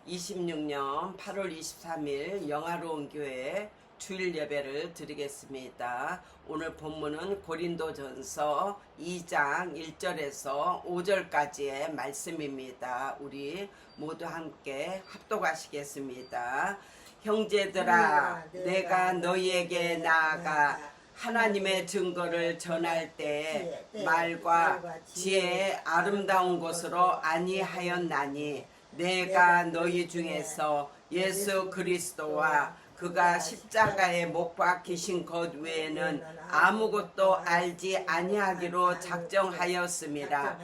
2026년 8월 23일 영화로운 교회 주일 예배를 드리겠습니다. 오늘 본문은 고린도전서 2장 1절에서 5절까지의 말씀입니다. 우리 모두 함께 합독하시겠습니다. 형제들아, 내가 너희에게 나아가 하나님의 증거를 전할 때 말과 지혜의 아름다운 것으로 아니하였나니 내가 너희 중에서 예수 그리스도와 그가 십자가에 못 박히신 것 외에는 아무것도 알지 아니하기로 작정하였습니다.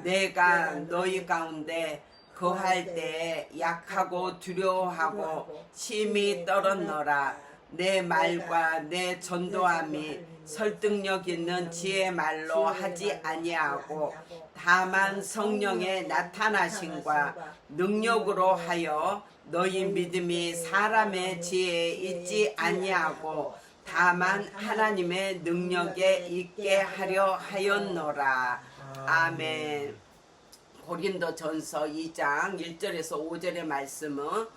내가 너희 가운데 거할 때 약하고 두려워하고 심히 떨었노라. 내 말과 내 전도함이 설득력 있는 지혜 말로 하지 아니하고 다만 성령의 나타나심과 능력으로 하여 너희 믿음이 사람의 지혜에 있지 아니하고 다만 하나님의 능력에 있게 하려 하였노라. 아멘. 고린도전서 2장 1절에서 5절의 말씀은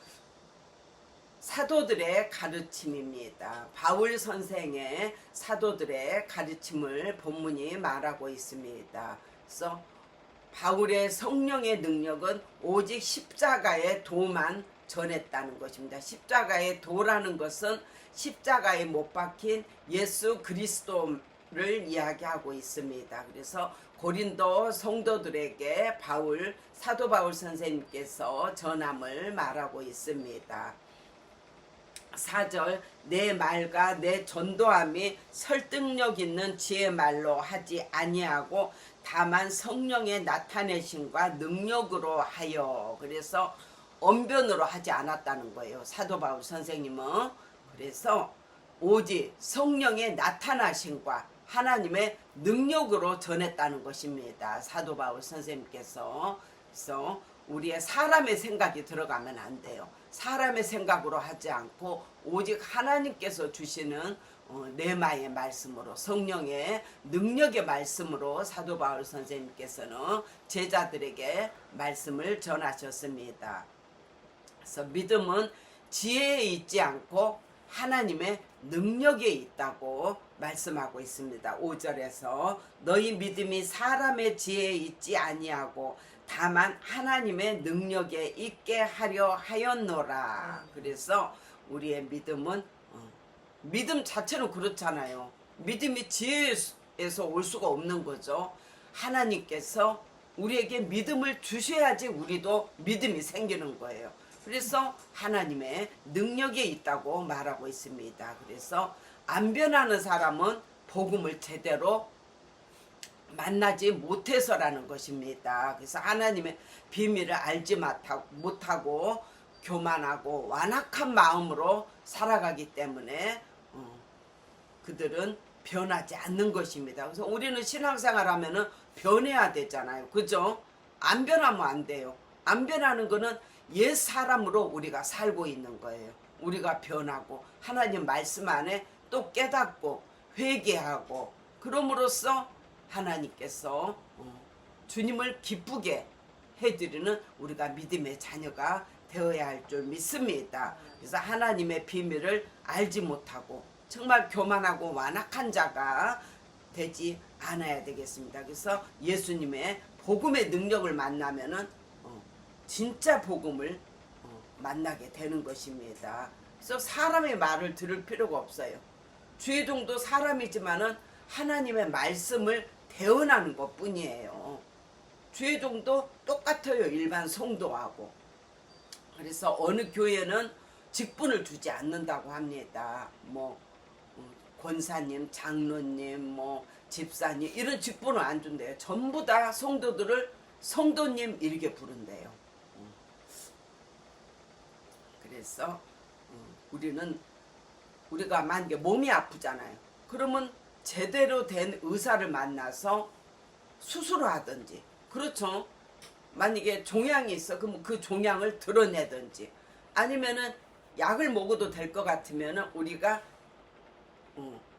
사도들의 가르침입니다. 바울 선생의 사도들의 가르침을 본문이 말하고 있습니다. 그래서 바울의 성령의 능력은 오직 십자가의 도만 전했다는 것입니다. 십자가의 도라는 것은 십자가에 못 박힌 예수 그리스도를 이야기하고 있습니다. 그래서 고린도 성도들에게 사도 바울 선생님께서 전함을 말하고 있습니다. 4절 내 말과 내 전도함이 설득력 있는 지혜 말로 하지 아니하고 다만 성령의 나타내심과 능력으로 하여, 그래서 언변으로 하지 않았다는 거예요. 사도 바울 선생님은. 그래서 오직 성령의 나타나심과 하나님의 능력으로 전했다는 것입니다. 사도 바울 선생님께서. 그래서 우리의 사람의 생각이 들어가면 안 돼요. 사람의 생각으로 하지 않고 오직 하나님께서 주시는 레마의 말씀으로, 성령의 능력의 말씀으로 사도 바울 선생님께서는 제자들에게 말씀을 전하셨습니다. 그래서 믿음은 지혜에 있지 않고 하나님의 능력에 있다고 말씀하고 있습니다. 5절에서 너희 믿음이 사람의 지혜에 있지 아니하고 다만 하나님의 능력에 있게 하려 하였노라. 그래서 우리의 믿음은 믿음 자체는 그렇잖아요. 믿음이 지혜에서 올 수가 없는 거죠. 하나님께서 우리에게 믿음을 주셔야지 우리도 믿음이 생기는 거예요. 그래서 하나님의 능력에 있다고 말하고 있습니다. 그래서 안 변하는 사람은 복음을 제대로 만나지 못해서라는 것입니다. 그래서 하나님의 비밀을 알지 못하고 교만하고 완악한 마음으로 살아가기 때문에 그들은 변하지 않는 것입니다. 그래서 우리는 신앙생활 하면은 변해야 되잖아요. 그죠? 안 변하면 안 돼요. 안 변하는 거는 옛 사람으로 우리가 살고 있는 거예요. 우리가 변하고 하나님 말씀 안에 또 깨닫고 회개하고, 그럼으로써 하나님께서 주님을 기쁘게 해드리는 우리가 믿음의 자녀가 되어야 할 줄 믿습니다. 그래서 하나님의 비밀을 알지 못하고 정말 교만하고 완악한 자가 되지 않아야 되겠습니다. 그래서 예수님의 복음의 능력을 만나면은 진짜 복음을 만나게 되는 것입니다. 그래서 사람의 말을 들을 필요가 없어요. 주의종도 사람이지만은 하나님의 말씀을 대언하는 것 뿐이에요. 주의종도 똑같아요. 일반 성도하고. 그래서 어느 교회는 직분을 주지 않는다고 합니다. 권사님, 장로님, 집사님 이런 직분을 안 준대요. 전부 다 성도들을 성도님 이렇게 부른대요. 그래서 우리가 만약에 몸이 아프잖아요. 그러면 제대로 된 의사를 만나서 수술을 하든지, 그렇죠? 만약에 종양이 있어 그럼 그 종양을 드러내든지, 아니면은 약을 먹어도 될 것 같으면은 우리가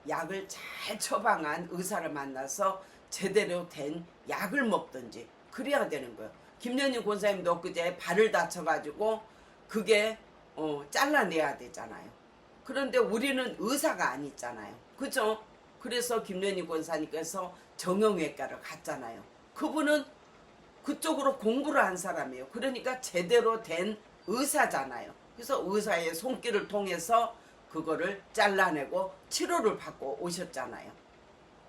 약을 잘 처방한 의사를 만나서 제대로 된 약을 먹든지 그래야 되는 거예요. 김연희 권사님도 엊그제 발을 다쳐가지고 그게 잘라내야 되잖아요. 그런데 우리는 의사가 아니잖아요. 그죠? 그래서 김연희 권사님께서 정형외과를 갔잖아요. 그분은 그쪽으로 공부를 한 사람이에요. 그러니까 제대로 된 의사잖아요. 그래서 의사의 손길을 통해서 그거를 잘라내고 치료를 받고 오셨잖아요.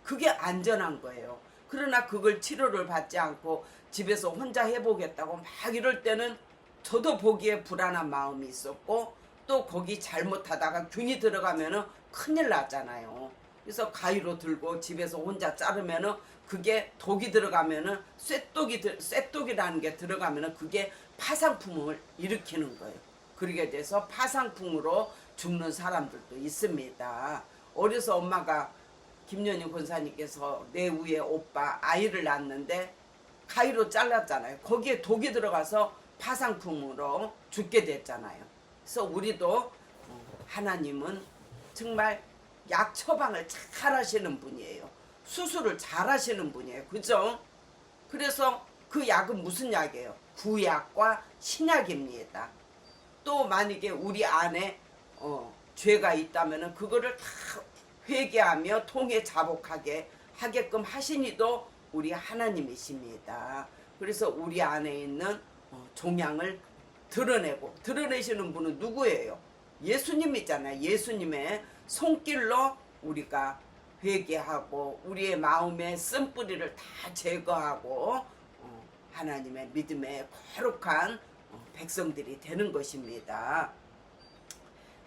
그게 안전한 거예요. 그러나 그걸 치료를 받지 않고 집에서 혼자 해보겠다고 막 이럴 때는 저도 보기에 불안한 마음이 있었고, 또 거기 잘못하다가 균이 들어가면은 큰일 나잖아요. 그래서 가위로 들고 집에서 혼자 자르면은 그게 독이 들어가면은 쇠독이라는 게 들어가면은 그게 파상풍을 일으키는 거예요. 그러게 돼서 파상풍으로 죽는 사람들도 있습니다. 어려서 엄마가 김연희 권사님께서 내 위에 오빠 아이를 낳았는데 가위로 잘랐잖아요. 거기에 독이 들어가서 파상풍으로 죽게 됐잖아요. 그래서 우리도 하나님은 정말 약 처방을 잘 하시는 분이에요. 수술을 잘 하시는 분이에요. 그죠? 그래서 그 약은 무슨 약이에요? 구약과 신약입니다. 또 만약에 우리 안에 죄가 있다면 그거를 다 회개하며 통해 자복하게 하게끔 하시니도 우리 하나님이십니다. 그래서 우리 안에 있는 종양을 드러내시는 분은 누구예요? 예수님이잖아요. 예수님의 손길로 우리가 회개하고 우리의 마음의 쓴뿌리를 다 제거하고 하나님의 믿음의 거룩한 백성들이 되는 것입니다.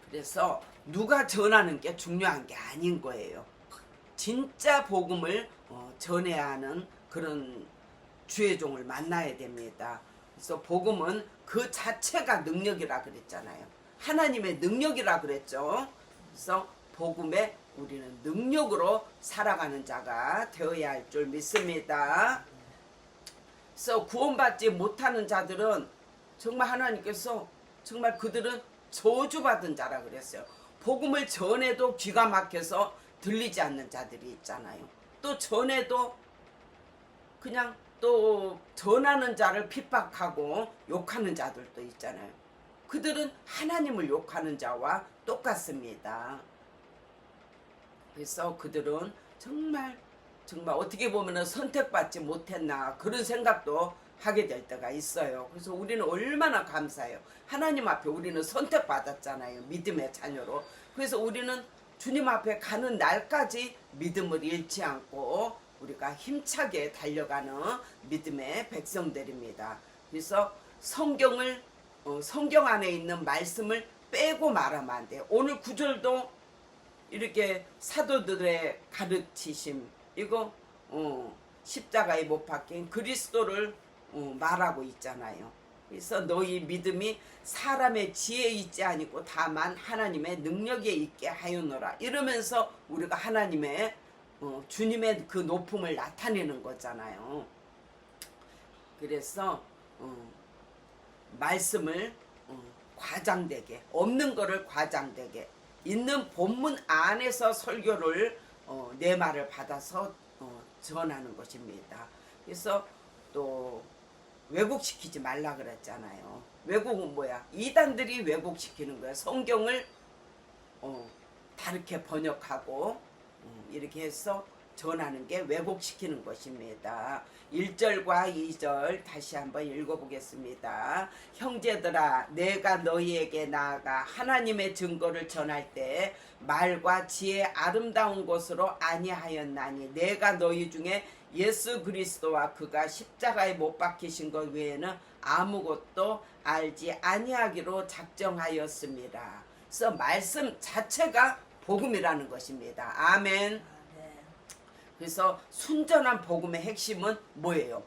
그래서 누가 전하는 게 중요한 게 아닌 거예요. 진짜 복음을 전해야 하는 그런 주의 종을 만나야 됩니다. 그래서 복음은 그 자체가 능력이라 그랬잖아요. 하나님의 능력이라 그랬죠. 그래서 복음에 우리는 능력으로 살아가는 자가 되어야 할 줄 믿습니다. 그래서 구원받지 못하는 자들은 정말 하나님께서 정말 그들은 저주받은 자라 그랬어요. 복음을 전해도 귀가 막혀서 들리지 않는 자들이 있잖아요. 또 전해도 그냥 또 전하는 자를 핍박하고 욕하는 자들도 있잖아요. 그들은 하나님을 욕하는 자와 똑같습니다. 그래서 그들은 정말 어떻게 보면 선택받지 못했나 그런 생각도 하게 될 때가 있어요. 그래서 우리는 얼마나 감사해요. 하나님 앞에 우리는 선택받았잖아요. 믿음의 자녀로. 그래서 우리는 주님 앞에 가는 날까지 믿음을 잃지 않고 우리가 힘차게 달려가는 믿음의 백성들입니다. 그래서 성경 안에 있는 말씀을 빼고 말하면 안 돼요. 오늘 구절도 이렇게 사도들의 가르치심, 이거 십자가에 못 박힌 그리스도를 말하고 있잖아요. 그래서 너희 믿음이 사람의 지혜에 있지 아니고 다만 하나님의 능력에 있게 하였노라 이러면서 우리가 하나님의 주님의 그 높음을 나타내는 거잖아요. 그래서 말씀을 과장되게, 없는 거를 과장되게, 있는 본문 안에서 설교를 내 말을 받아서 전하는 것입니다. 그래서 또 왜곡시키지 말라 그랬잖아요. 왜곡은 뭐야? 이단들이 왜곡시키는 거야. 성경을 다르게 번역하고 이렇게 해서 전하는 게 왜곡시키는 것입니다. 1절과 2절 다시 한번 읽어보겠습니다. 형제들아 내가 너희에게 나아가 하나님의 증거를 전할 때 말과 지혜 아름다운 것으로 아니하였나니 내가 너희 중에 예수 그리스도와 그가 십자가에 못 박히신 것 외에는 아무것도 알지 아니하기로 작정하였습니다. 그래서 말씀 자체가 복음이라는 것입니다. 아멘. 그래서 순전한 복음의 핵심은 뭐예요?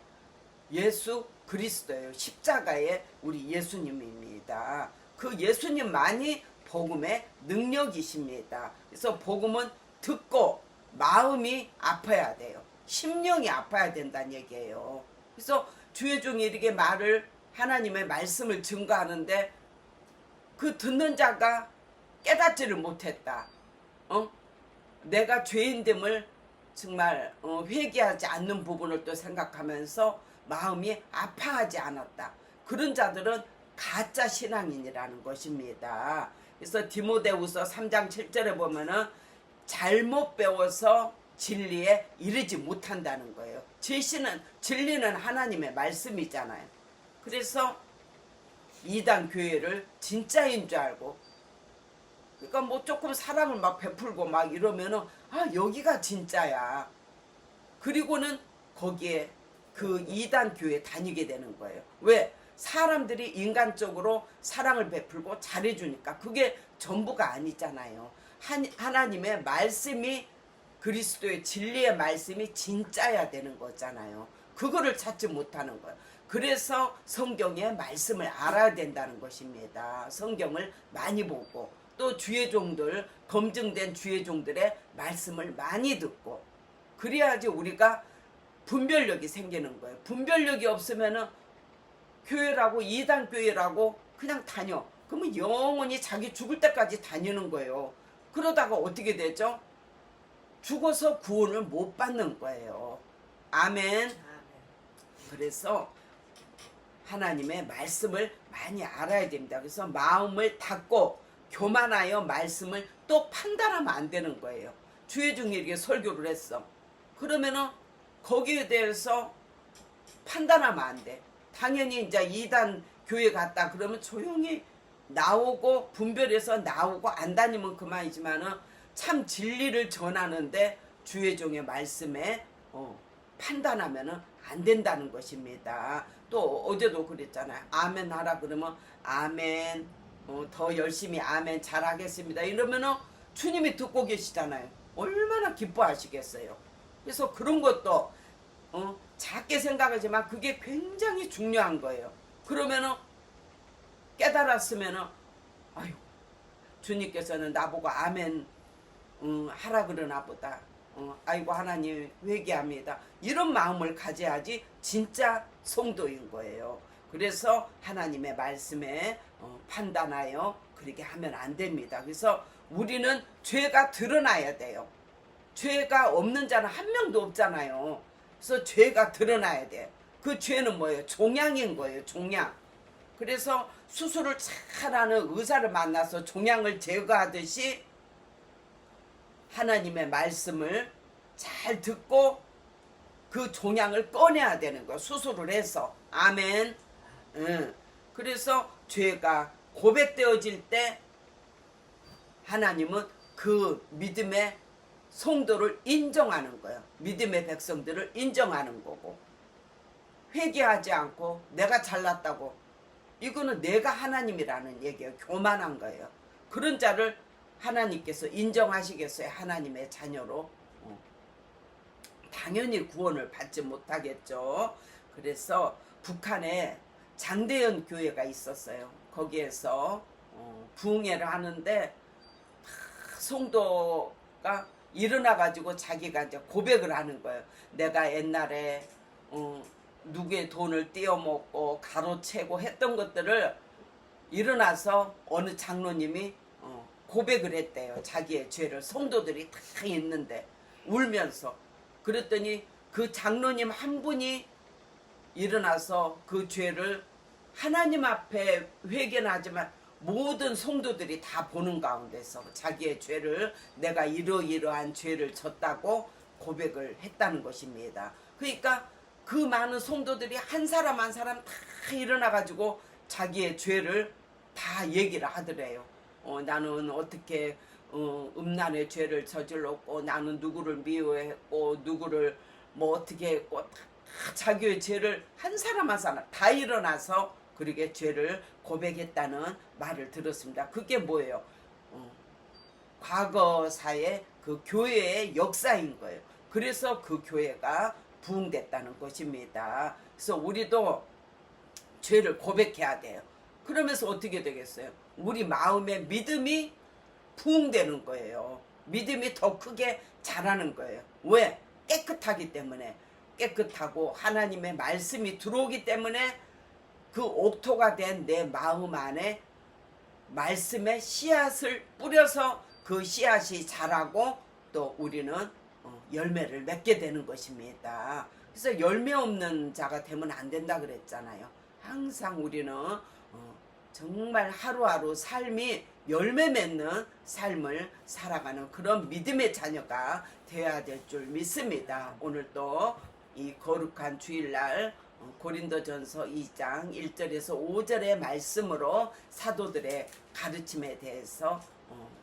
예수 그리스도예요. 십자가의 우리 예수님입니다. 그 예수님만이 복음의 능력이십니다. 그래서 복음은 듣고 마음이 아파야 돼요. 심령이 아파야 된다는 얘기예요. 그래서 주의 종이 이렇게 하나님의 말씀을 증거하는데 그 듣는 자가 깨닫지를 못했다. 내가 죄인됨을 정말 회개하지 않는 부분을 또 생각하면서 마음이 아파하지 않았다. 그런 자들은 가짜 신앙인이라는 것입니다. 그래서 디모데후서 3장 7절에 보면은 잘못 배워서 진리에 이르지 못한다는 거예요. 진리는 하나님의 말씀이잖아요. 그래서 이단 교회를 진짜인 줄 알고, 그러니까 뭐 조금 사랑을 막 베풀고 막 이러면은 아 여기가 진짜야. 그리고는 거기에 그 이단 교회 다니게 되는 거예요. 왜? 사람들이 인간적으로 사랑을 베풀고 잘해주니까. 그게 전부가 아니잖아요. 하나님의 말씀이, 그리스도의 진리의 말씀이 진짜야 되는 거잖아요. 그거를 찾지 못하는 거예요. 그래서 성경의 말씀을 알아야 된다는 것입니다. 성경을 많이 보고 또 주의 종들, 검증된 주의 종들의 말씀을 많이 듣고, 그래야지 우리가 분별력이 생기는 거예요. 분별력이 없으면은 교회라고, 이단 교회라고 그냥 다녀. 그러면 영원히 자기 죽을 때까지 다니는 거예요. 그러다가 어떻게 되죠? 죽어서 구원을 못 받는 거예요. 아멘. 그래서 하나님의 말씀을 많이 알아야 됩니다. 그래서 마음을 닫고 교만하여 말씀을 또 판단하면 안 되는 거예요. 주의 종에게 설교를 했어. 그러면은 거기에 대해서 판단하면 안 돼. 당연히 이제 이단 교회 갔다 그러면 조용히 나오고 분별해서 나오고 안 다니면 그만이지만은 참 진리를 전하는데 주의 종의 말씀에 판단하면은 안 된다는 것입니다. 또 어제도 그랬잖아요. 아멘 하라 그러면 아멘, 더 열심히 아멘 잘하겠습니다 이러면은 주님이 듣고 계시잖아요. 얼마나 기뻐하시겠어요. 그래서 그런 것도 작게 생각하지만 그게 굉장히 중요한 거예요. 그러면은 깨달았으면은 아유 주님께서는 나보고 아멘 하라 그러나 보다. 아이고 하나님 회개합니다. 이런 마음을 가져야지 진짜 성도인 거예요. 그래서 하나님의 말씀에 판단하여 그렇게 하면 안 됩니다. 그래서 우리는 죄가 드러나야 돼요. 죄가 없는 자는 한 명도 없잖아요. 그래서 죄가 드러나야 돼요. 그 죄는 뭐예요? 종양인 거예요. 종양. 그래서 수술을 잘하는 의사를 만나서 종양을 제거하듯이 하나님의 말씀을 잘 듣고 그 종양을 꺼내야 되는 거예요. 수술을 해서. 아멘. 그래서 죄가 고백되어질 때 하나님은 그 믿음의 성도를 인정하는 거예요. 믿음의 백성들을 인정하는 거고, 회개하지 않고 내가 잘났다고, 이거는 내가 하나님이라는 얘기예요. 교만한 거예요. 그런 자를 하나님께서 인정하시겠어요? 하나님의 자녀로? 당연히 구원을 받지 못하겠죠. 그래서 북한에 장대현 교회가 있었어요. 거기에서 부흥회를 하는데 성도가 일어나가지고 자기가 이제 고백을 하는 거예요. 내가 옛날에 누구의 돈을 떼어먹고 가로채고 했던 것들을 일어나서 어느 장로님이 고백을 했대요. 자기의 죄를. 성도들이 다 있는데 울면서. 그랬더니 그 장로님 한 분이 일어나서 그 죄를 하나님 앞에 회개는 하지만 모든 성도들이 다 보는 가운데서 자기의 죄를, 내가 이러이러한 죄를 졌다고 고백을 했다는 것입니다. 그러니까 그 많은 성도들이 한 사람 한 사람 다 일어나가지고 자기의 죄를 다 얘기를 하더래요. 나는 어떻게 음란의 죄를 저질렀고, 나는 누구를 미워했고, 누구를 뭐 어떻게 했고, 다 자기의 죄를 한 사람 한 사람 다 일어나서 그렇게 죄를 고백했다는 말을 들었습니다. 그게 뭐예요? 과거사의 그 교회의 역사인 거예요. 그래서 그 교회가 부흥됐다는 것입니다. 그래서 우리도 죄를 고백해야 돼요. 그러면서 어떻게 되겠어요? 우리 마음의 믿음이 부흥되는 거예요. 믿음이 더 크게 자라는 거예요. 왜? 깨끗하기 때문에. 깨끗하고 하나님의 말씀이 들어오기 때문에 그 옥토가 된 내 마음 안에 말씀의 씨앗을 뿌려서 그 씨앗이 자라고 또 우리는 열매를 맺게 되는 것입니다. 그래서 열매 없는 자가 되면 안 된다 그랬잖아요. 항상 우리는 정말 하루하루 삶이 열매 맺는 삶을 살아가는 그런 믿음의 자녀가 되어야 될 줄 믿습니다. 오늘 또 이 거룩한 주일날 고린도전서 2장 1절에서 5절의 말씀으로 사도들의 가르침에 대해서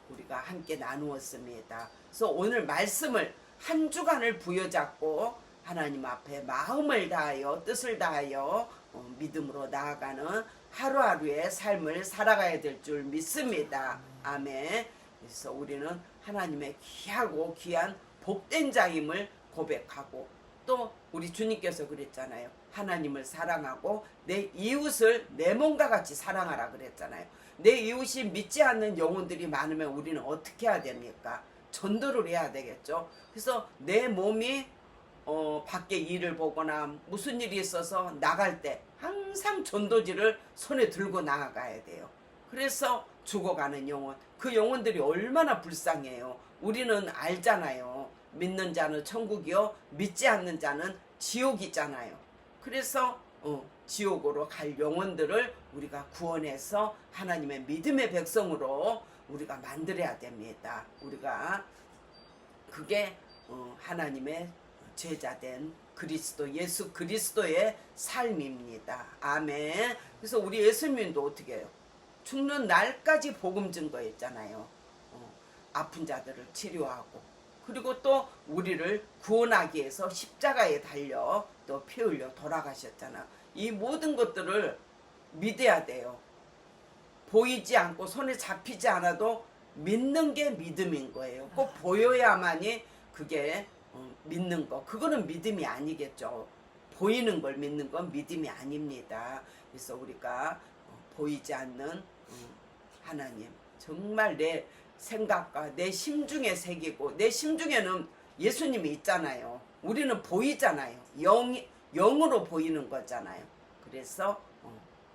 우리가 함께 나누었습니다. 그래서 오늘 말씀을 한 주간을 부여잡고 하나님 앞에 마음을 다하여 뜻을 다하여 믿음으로 나아가는 하루하루의 삶을 살아가야 될 줄 믿습니다. 아멘. 그래서 우리는 하나님의 귀하고 귀한 복된 자임을 고백하고 또 우리 주님께서 그랬잖아요. 하나님을 사랑하고 내 이웃을 내 몸과 같이 사랑하라 그랬잖아요. 내 이웃이 믿지 않는 영혼들이 많으면 우리는 어떻게 해야 됩니까? 전도를 해야 되겠죠. 그래서 내 몸이 밖에 일을 보거나 무슨 일이 있어서 나갈 때 항상 전도지를 손에 들고 나아가야 돼요. 그래서 죽어가는 영혼, 그 영혼들이 얼마나 불쌍해요. 우리는 알잖아요. 믿는 자는 천국이요 믿지 않는 자는 지옥이잖아요. 그래서 지옥으로 갈 영혼들을 우리가 구원해서 하나님의 믿음의 백성으로 우리가 만들어야 됩니다. 우리가 그게 하나님의 제자된 그리스도 예수 그리스도의 삶입니다. 아멘. 그래서 우리 예수님도 어떻게 해요? 죽는 날까지 복음 증거했잖아요. 아픈 자들을 치료하고 그리고 또 우리를 구원하기 위해서 십자가에 달려 또 피 흘려 돌아가셨잖아. 이 모든 것들을 믿어야 돼요. 보이지 않고 손에 잡히지 않아도 믿는 게 믿음인 거예요. 꼭 보여야만이 그게 믿는 거. 그거는 믿음이 아니겠죠. 보이는 걸 믿는 건 믿음이 아닙니다. 그래서 우리가 보이지 않는 하나님, 정말 내 생각과 내 심중에 새기고, 내 심중에는 예수님이 있잖아요. 우리는 보이잖아요. 영으로 보이는 거잖아요. 그래서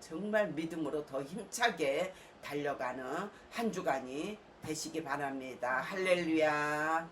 정말 믿음으로 더 힘차게 달려가는 한 주간이 되시기 바랍니다. 할렐루야.